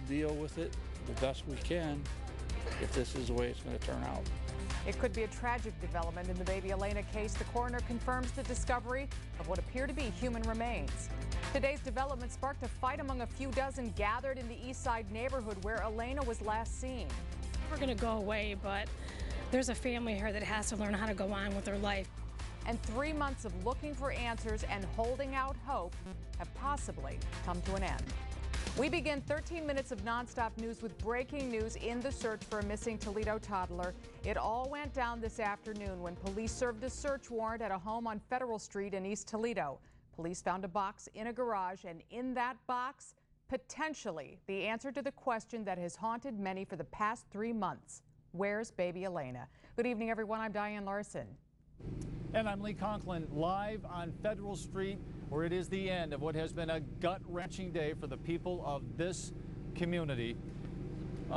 deal with it the best we can if this is the way it's going to turn out. It could be a tragic development in the baby Elaina case. The coroner confirms the discovery of what appear to be human remains. Today's development sparked a fight among a few dozen gathered in the East Side neighborhood where Elaina was last seen. We're going to go away, but there's a family here that has to learn how to go on with their life. And 3 months of looking for answers and holding out hope have possibly come to an end. We begin 13 minutes of nonstop news with breaking news in the search for a missing Toledo toddler. It all went down this afternoon when police served a search warrant at a home on Federal Street in East Toledo. Police found a box in a garage, and in that box, potentially the answer to the question that has haunted many for the past 3 months. Where's baby Elaina? Good evening, everyone. I'm Diane Larson. And I'm Lee Conklin, live on Federal Street, where it is the end of what has been a gut-wrenching day for the people of this community.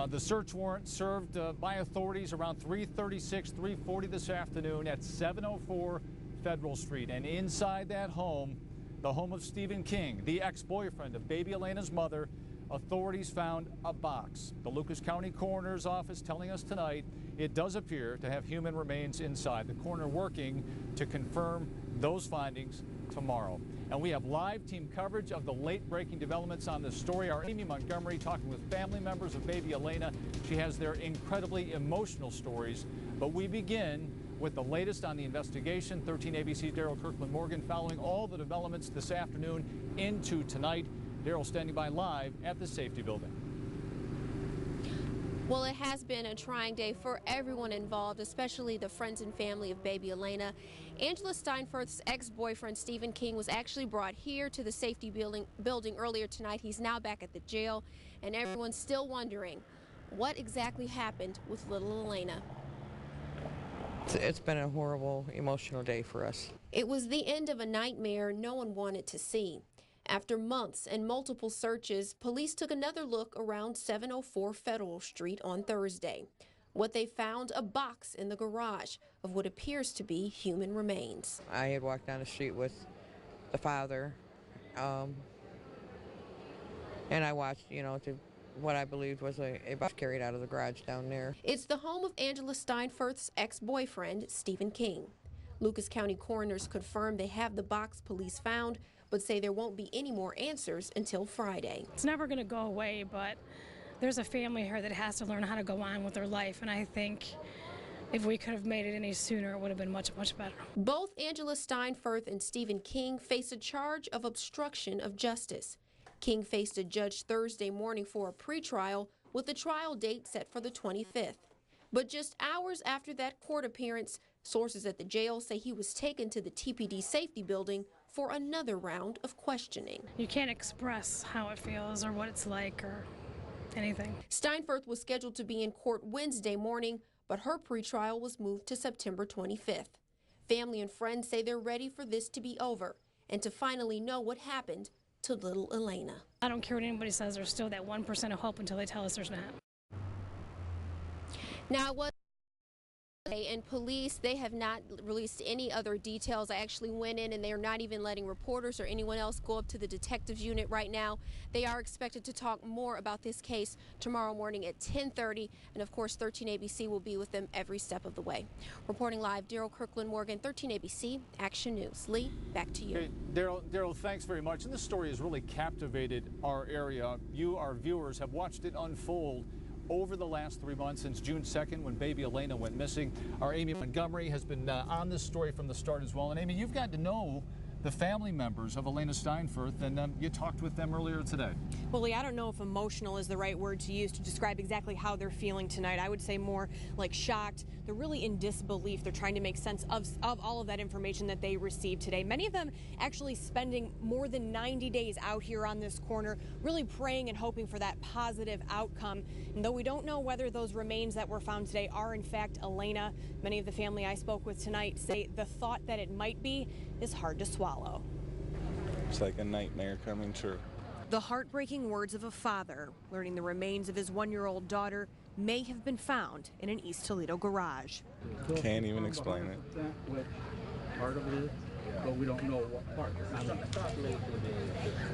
The search warrant served by authorities around 3:36, 3:40 this afternoon at 704 Federal Street. And inside that home, the home of Stephen King, the ex-boyfriend of baby Elena's mother, authorities found a box. The Lucas County Coroner's Office telling us tonight it does appear to have human remains inside. The coroner working to confirm those findings tomorrow. And we have live team coverage of the late-breaking developments on this story. Our Amy Montgomery talking with family members of baby Elaina. She has their incredibly emotional stories. But we begin with the latest on the investigation. 13 ABC's Daryl Kirkland-Morgan following all the developments this afternoon into tonight. Daryl standing by live at the safety building. Well, it has been a trying day for everyone involved, especially the friends and family of baby Elaina. Angela Steinfurth's ex-boyfriend, Stephen King, was actually brought here to the safety building earlier tonight. He's now back at the jail, and everyone's still wondering what exactly happened with little Elaina. It's been a horrible, emotional day for us. It was the end of a nightmare no one wanted to see. After months and multiple searches, police took another look around 704 Federal Street on Thursday. What they found, a box in the garage of what appears to be human remains. I had walked down the street with the father, and I watched, what I believed was a box carried out of the garage down there. It's the home of Angela Steinfurth's ex-boyfriend, Stephen King. Lucas County coroners confirmed they have the box police found, but say there won't be any more answers until Friday. It's never going to go away, but there's a family here that has to learn how to go on with their life, and I think if we could have made it any sooner, it would have been much, much better. Both Angela Steinfurth and Stephen King face a charge of obstruction of justice. King faced a judge Thursday morning for a pretrial with a trial date set for the 25th. But just hours after that court appearance, sources at the jail say he was taken to the TPD safety building for another round of questioning. You can't express how it feels or what it's like or anything. Steinfurth was scheduled to be in court Wednesday morning, but her pretrial was moved to September 25th. Family and friends say they're ready for this to be over and to finally know what happened to little Elaina. I don't care what anybody says, there's still that 1% of hope until they tell us there's not. Now, it was and police, they have not released any other details. I actually went in and they are not even letting reporters or anyone else go up to the detectives unit right now. They are expected to talk more about this case tomorrow morning at 10:30, and of course 13 ABC will be with them every step of the way. Reporting live, Daryl Kirkland-Morgan, 13 ABC Action News. Lee, back to you. Okay, Daryl, thanks very much. And this story has really captivated our area. You, our viewers, have watched it unfold over the last 3 months since June 2nd when baby Elaina went missing. Our Amy Montgomery has been on this story from the start as well. And Amy, you've got to know the family members of Elaina Steinfurth, and you talked with them earlier today. Well, Lee, I don't know if emotional is the right word to use to describe exactly how they're feeling tonight. I would say more like shocked. They're really in disbelief. They're trying to make sense of all of that information that they received today. Many of them actually spending more than 90 days out here on this corner, really praying and hoping for that positive outcome. And though we don't know whether those remains that were found today are in fact Elaina, many of the family I spoke with tonight say the thought that it might be is hard to swallow. It's like a nightmare coming true. The heartbreaking words of a father learning the remains of his 1-year-old daughter may have been found in an East Toledo garage. Can't even explain it. Part of it, but we don't know what part.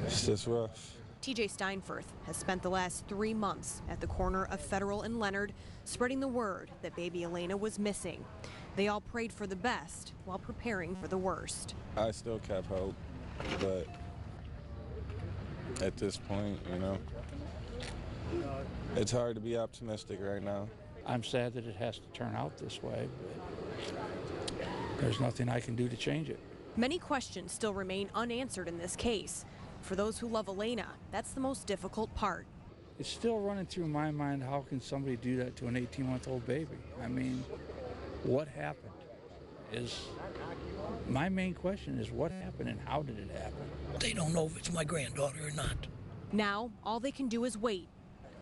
It's just rough. TJ Steinfurth has spent the last 3 months at the corner of Federal and Leonard, spreading the word that baby Elaina was missing. They all prayed for the best while preparing for the worst. I still kept hope, but at this point, you know, it's hard to be optimistic right now. I'm sad that it has to turn out this way, but there's nothing I can do to change it. Many questions still remain unanswered in this case. For those who love Elaina, that's the most difficult part. It's still running through my mind, how can somebody do that to an 18-month-old baby? I mean, what happened? My main question is what happened and how did it happen? They don't know if it's my granddaughter or not. Now, all they can do is wait.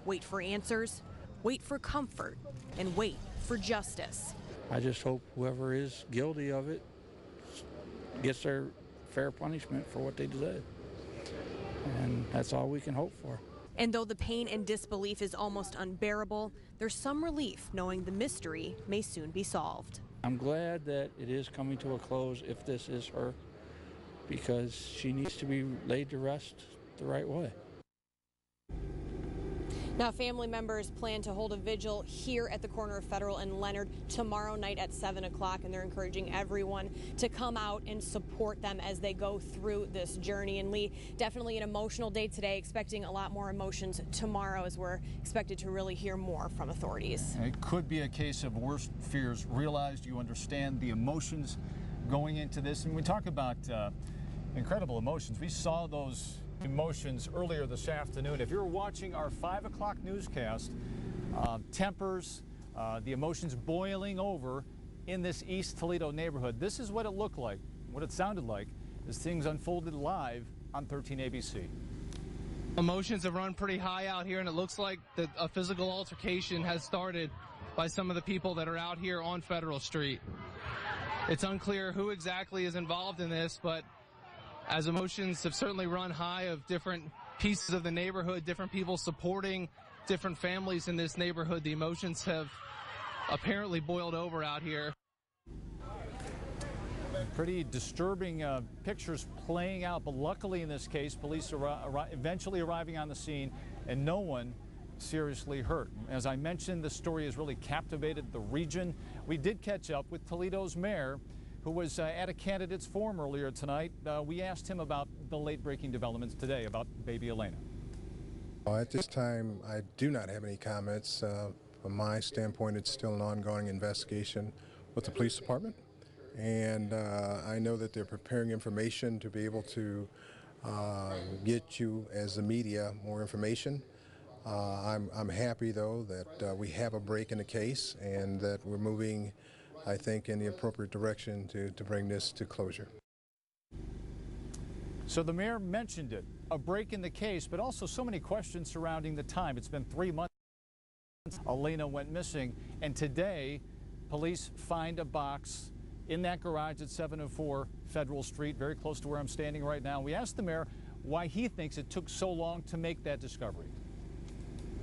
Wait for answers, wait for comfort, and wait for justice. I just hope whoever is guilty of it gets their fair punishment for what they did. And that's all we can hope for. And though the pain and disbelief is almost unbearable, there's some relief knowing the mystery may soon be solved. I'm glad that it is coming to a close if this is her, because she needs to be laid to rest the right way. Now, family members plan to hold a vigil here at the corner of Federal and Leonard tomorrow night at 7 o'clock, and they're encouraging everyone to come out and support them as they go through this journey. And Lee, definitely an emotional day today, expecting a lot more emotions tomorrow as we're expected to really hear more from authorities. It could be a case of worst fears realized. You understand the emotions going into this. And we talk about incredible emotions. We saw those emotions earlier this afternoon. If you're watching our 5 o'clock newscast, tempers, the emotions boiling over in this East Toledo neighborhood. This is what it looked like, what it sounded like as things unfolded live on 13 ABC. Emotions have run pretty high out here, and it looks like a physical altercation has started by some of the people that are out here on Federal Street. It's unclear who exactly is involved in this, but as emotions have certainly run high of different pieces of the neighborhood, different people supporting different families in this neighborhood, the emotions have apparently boiled over out here. Pretty disturbing pictures playing out, but luckily in this case, police are eventually arriving on the scene and no one seriously hurt. As I mentioned, the story has really captivated the region. We did catch up with Toledo's mayor, who was at a candidates forum earlier tonight. We asked him about the late-breaking developments today about baby Elaina. At this time, I do not have any comments. From my standpoint, it's still an ongoing investigation with the police department. And I know that they're preparing information to be able to get you, as the media, more information. I'm happy, though, that we have a break in the case and that we're moving, I think, in the appropriate direction to bring this to closure. So the mayor mentioned it, a break in the case, but also so many questions surrounding the time. It's been 3 months since Elaina went missing, and today police find a box in that garage at 704 Federal Street, very close to where I'm standing right now. We asked the mayor why he thinks it took so long to make that discovery.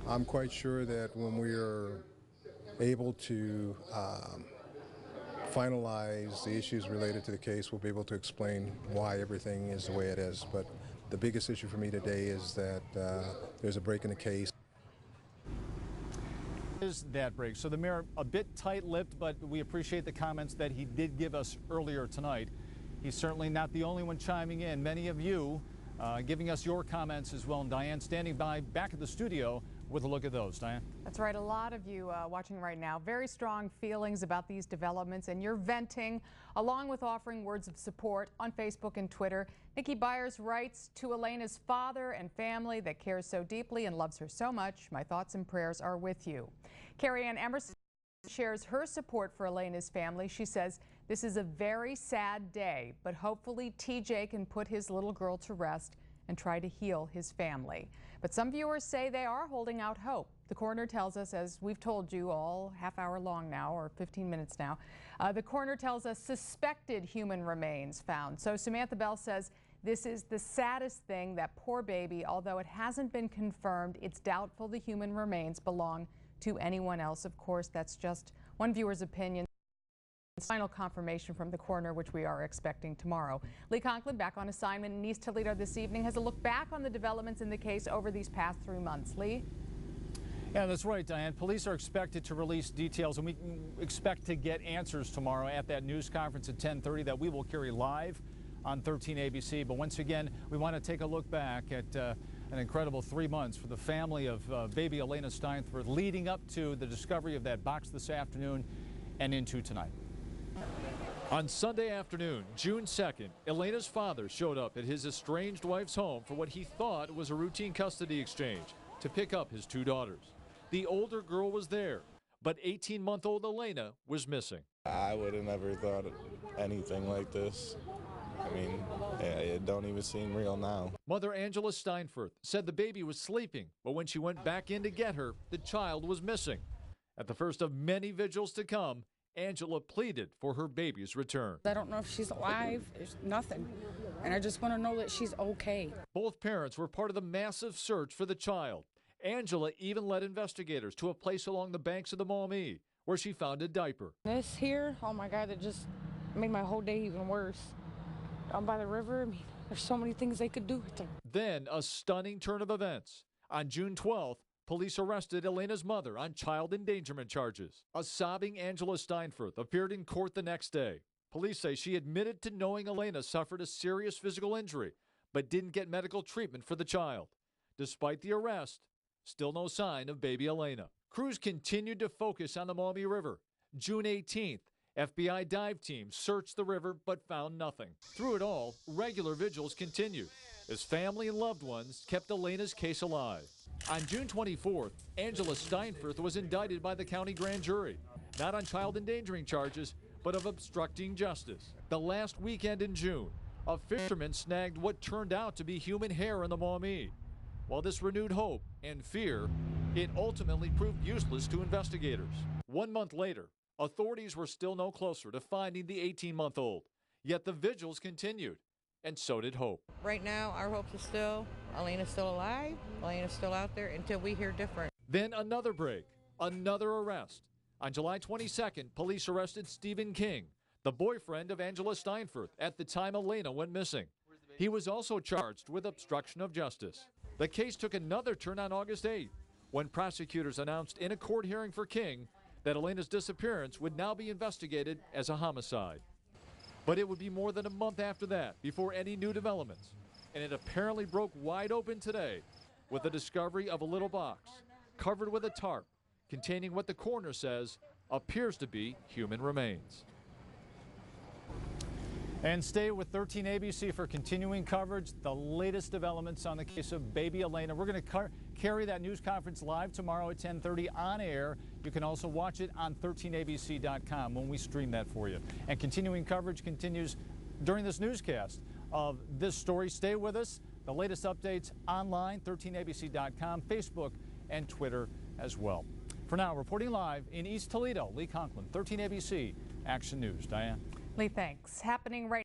I'm quite sure that when we are able to finalize the issues related to the case, we'll be able to explain why everything is the way it is. But the biggest issue for me today is that there's a break in the case. Is that break? So the mayor a bit tight-lipped, but we appreciate the comments that he did give us earlier tonight. He's certainly not the only one chiming in. Many of you giving us your comments as well. And Diane standing by back at the studio with a look at those. Diane? That's right. A lot of you watching right now, very strong feelings about these developments, and you're venting along with offering words of support on Facebook and Twitter. Nikki Byers writes, to Elena's father and family that cares so deeply and loves her so much, my thoughts and prayers are with you. Carrie Ann Emerson shares her support for Elena's family. She says, this is a very sad day, but hopefully TJ can put his little girl to rest and try to heal his family. But some viewers say they are holding out hope. The coroner tells us, as we've told you all half hour long now, or 15 minutes now, the coroner tells us suspected human remains found. So Samantha Bell says this is the saddest thing, that poor baby. Although it hasn't been confirmed, it's doubtful the human remains belong to anyone else. Of course, that's just one viewer's opinion. Final confirmation from the coroner, which we are expecting tomorrow. Lee Conklin, back on assignment in East Toledo this evening, has a look back on the developments in the case over these past 3 months. Lee? Yeah, that's right, Diane. Police are expected to release details, and we expect to get answers tomorrow at that news conference at 10:30 that we will carry live on 13 ABC. But once again, we want to take a look back at an incredible 3 months for the family of baby Elaina Steinfurth, leading up to the discovery of that box this afternoon and into tonight. On Sunday afternoon, June 2nd, Elaina's father showed up at his estranged wife's home for what he thought was a routine custody exchange to pick up his 2 daughters. The older girl was there, but 18-month-old Elaina was missing. I would have never thought anything like this. I mean, it don't even seem real now. Mother Angela Steinfurth said the baby was sleeping, but when she went back in to get her, the child was missing. At the first of many vigils to come, Angela pleaded for her baby's return. I don't know if she's alive. There's nothing. And I just want to know that she's okay. Both parents were part of the massive search for the child. Angela even led investigators to a place along the banks of the Maumee where she found a diaper. This here, oh my God, it just made my whole day even worse. Down by the river, I mean, there's so many things they could do with her. Then a stunning turn of events. On June 12th, police arrested Elaina's mother on child endangerment charges. A sobbing Angela Steinfurth appeared in court the next day. Police say she admitted to knowing Elaina suffered a serious physical injury, but didn't get medical treatment for the child. Despite the arrest, still no sign of baby Elaina. Crews continued to focus on the Maumee River. June 18th, FBI dive teams searched the river but found nothing. Through it all, regular vigils continued as family and loved ones kept Elaina's case alive. On June 24th, Angela Steinfurth was indicted by the county grand jury, not on child endangering charges, but of obstructing justice. The last weekend in June, a fisherman snagged what turned out to be human hair in the Maumee. While this renewed hope and fear, it ultimately proved useless to investigators. 1 month later, authorities were still no closer to finding the 18-month-old. Yet the vigils continued, and so did hope. Right now, our hopes are still, Elena's still alive, Elena's still out there until we hear different. Then another break, another arrest. On July 22nd, police arrested Stephen King, the boyfriend of Angela Steinfurth, at the time Elaina went missing. He was also charged with obstruction of justice. The case took another turn on August 8th, when prosecutors announced in a court hearing for King that Elena's disappearance would now be investigated as a homicide. But it would be more than a month after that before any new developments, and it apparently broke wide open today with the discovery of a little box covered with a tarp containing what the coroner says appears to be human remains. And stay with 13 ABC for continuing coverage, the latest developments on the case of baby Elaina. We're going to carry that news conference live tomorrow at 10:30 on air. You can also watch it on 13abc.com when we stream that for you. And continuing coverage continues during this newscast of this story. Stay with us. The latest updates online, 13abc.com, Facebook, and Twitter as well. For now, reporting live in East Toledo, Lee Conklin, 13 ABC Action News. Diane. Lee, thanks. Happening right